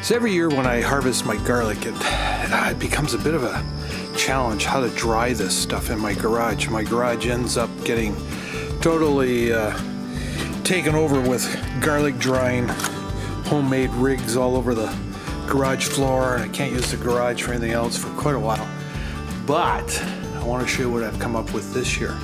So every year when I harvest my garlic, it becomes a bit of a challenge how to dry this stuff in my garage. My garage ends up getting totally taken over with garlic drying homemade rigs all over the garage floor, and I can't use the garage for anything else for quite a while. But I want to show you what I've come up with this year.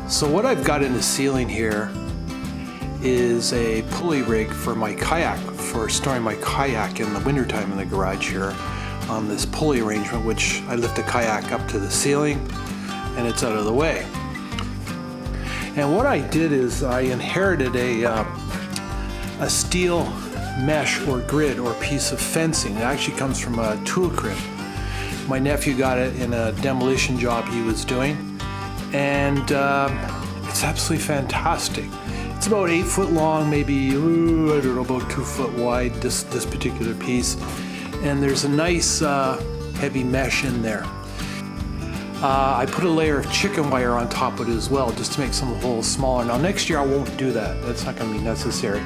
So what I've got in the ceiling here is a pulley rig for my kayak, for storing my kayak in the wintertime in the garage here on this pulley arrangement, which I lift the kayak up to the ceiling and it's out of the way. And what I did is I inherited a steel mesh or grid or piece of fencing. It actually comes from a tool crib. My nephew got it in a demolition job he was doing, and it's absolutely fantastic. It's about 8 foot long, maybe, I don't know, about 2 foot wide, this particular piece. And there's a nice heavy mesh in there. I put a layer of chicken wire on top of it as well, just to make some of the holes smaller. Now next year I won't do that. That's not going to be necessary.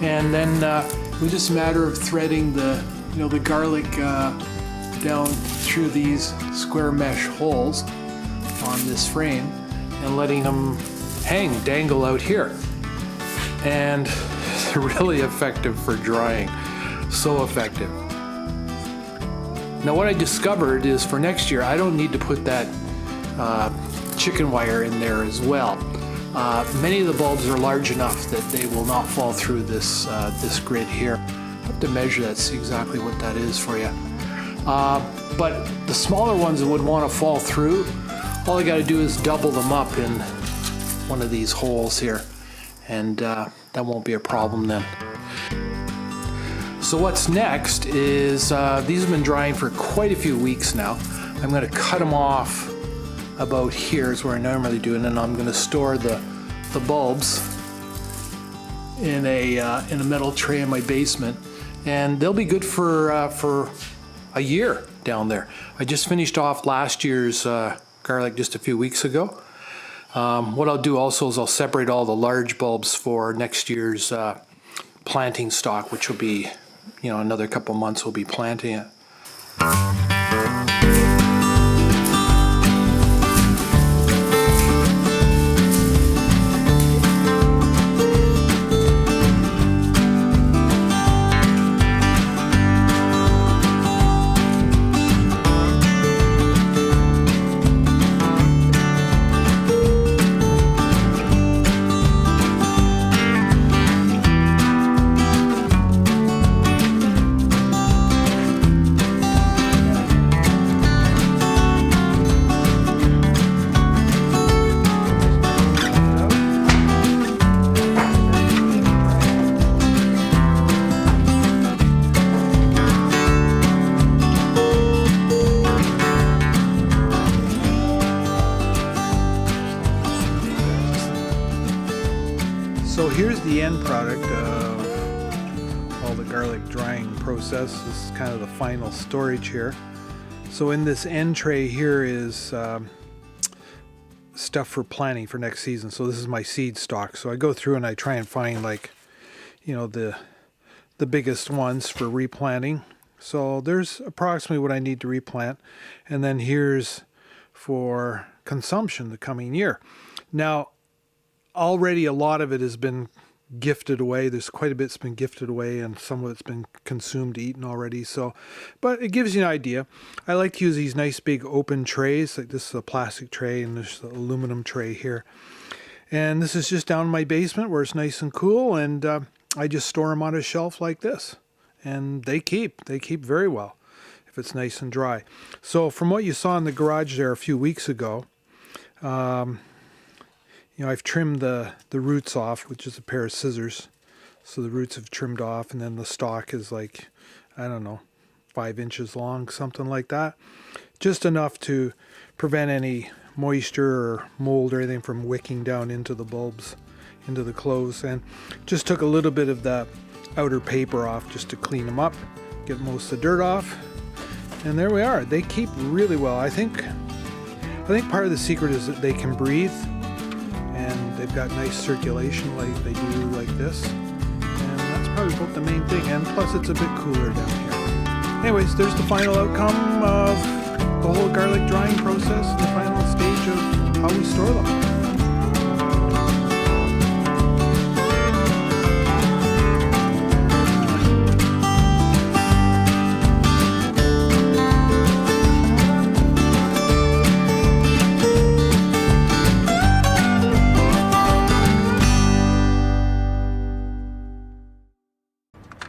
And then it was just a matter of threading the garlic down through these square mesh holes on this frame and letting them dangle out here. And they're really effective for drying. So effective. Now what I discovered is for next year I don't need to put that chicken wire in there as well. Many of the bulbs are large enough that they will not fall through this grid here. I have to measure that, see exactly what that is for you. But the smaller ones that would want to fall through, all I got to do is double them up in one of these holes here, and that won't be a problem then. So what's next is, these have been drying for quite a few weeks now. I'm going to cut them off about here is where I normally do, and then I'm going to store the bulbs in a metal tray in my basement, and they'll be good for a year down there. I just finished off last year's garlic just a few weeks ago. What I'll do also is I'll separate all the large bulbs for next year's planting stock, which will be, another couple months we'll be planting it. So here's the end product of all the garlic drying process. This is kind of the final storage here. So in this end tray here is stuff for planting for next season. So this is my seed stock. So I go through and I try and find the biggest ones for replanting. So there's approximately what I need to replant. And then here's for consumption the coming year. Now, already a lot of it has been gifted away. There's quite a bit's been gifted away, and some of it's been consumed, eaten already. So, but it gives you an idea. I like to use these nice big open trays. Like this is a plastic tray, and there's the aluminum tray here. And this is just down in my basement where it's nice and cool, and I just store them on a shelf like this. And they keep very well if it's nice and dry. So from what you saw in the garage there a few weeks ago, I've trimmed the roots off, which is a pair of scissors. So the roots have trimmed off, and then the stalk is like, I don't know, 5 inches long, something like that. Just enough to prevent any moisture or mold or anything from wicking down into the bulbs, into the clothes. And just took a little bit of that outer paper off just to clean them up, get most of the dirt off. And there we are. They keep really well. I think part of the secret is that they can breathe, and they've got nice circulation like they do like this. And that's probably about the main thing. And plus it's a bit cooler down here. Anyways, there's the final outcome of the whole garlic drying process and the final stage of how we store them.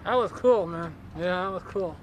That was cool, man. Yeah, that was cool.